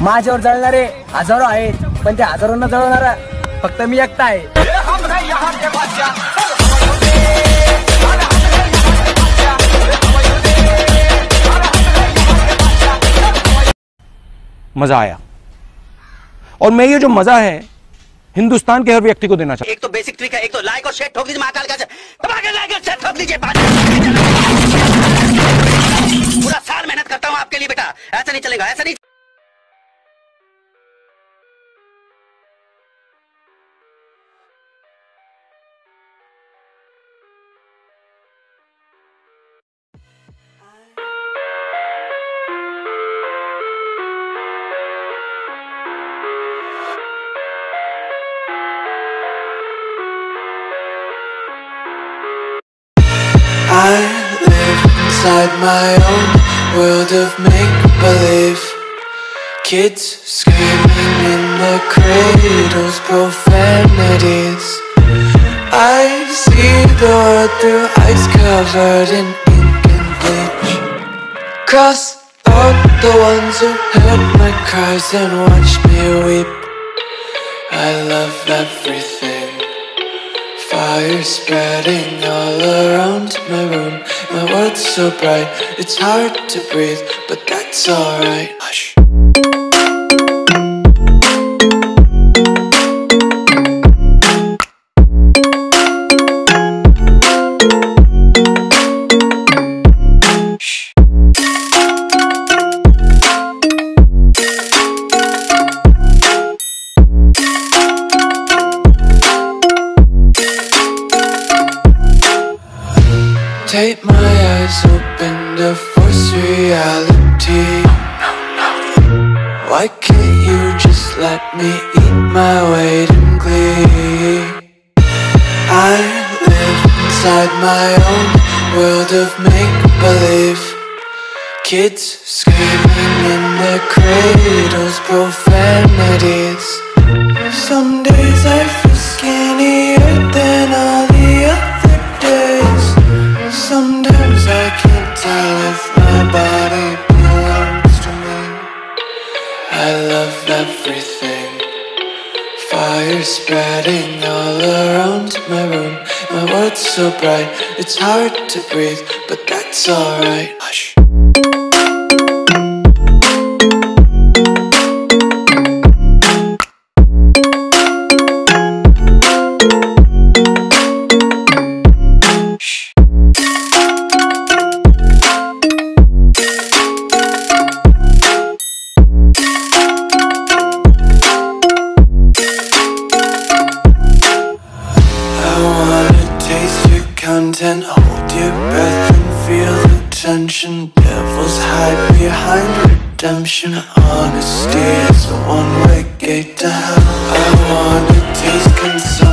माझ्यावर जळणारे हजारो आहेत, पण त्या हजारोंना जळवणारा फक्त मी एकटा आहे. मजा आया और मैं ये जो मजा है हिंदुस्तान के हर व्यक्ति को देना चाहता हूं. एक तो बेसिक ट्रिक है, एक तो लाइक और शेयर ठोक दीजिए महाकाल का, लाइक और शेयर ठोक दीजिए. पूरा साल मेहनत करता हूं आपके लिए बेटा, ऐसा नहीं चलेगा, ऐसा नहीं. I live inside my own world of make-believe. Kids screaming in their cradles, profanities. I see the world through ice covered in ink and bleach. Cross out the ones who heard my cries and watched me weep. I love everything. Fire spreading all around my room. My world's so bright, it's hard to breathe, but that's alright. Hush. Tape my eyes open to force reality. Why can't you just let me eat my weight in glee? I live inside my own world of make-believe. Kids screaming in their cradles, profanities. Some days I feel skinnier than all the other days. Sometimes I can't tell if my body belongs to me. I love everything. Fire spreading all around my room. My world's so bright, it's hard to breathe, but that's alright. Hush. Content, hold your breath and feel the tension. Devils hide behind redemption. Honesty is a one-way gate to hell. I wanna taste consumption.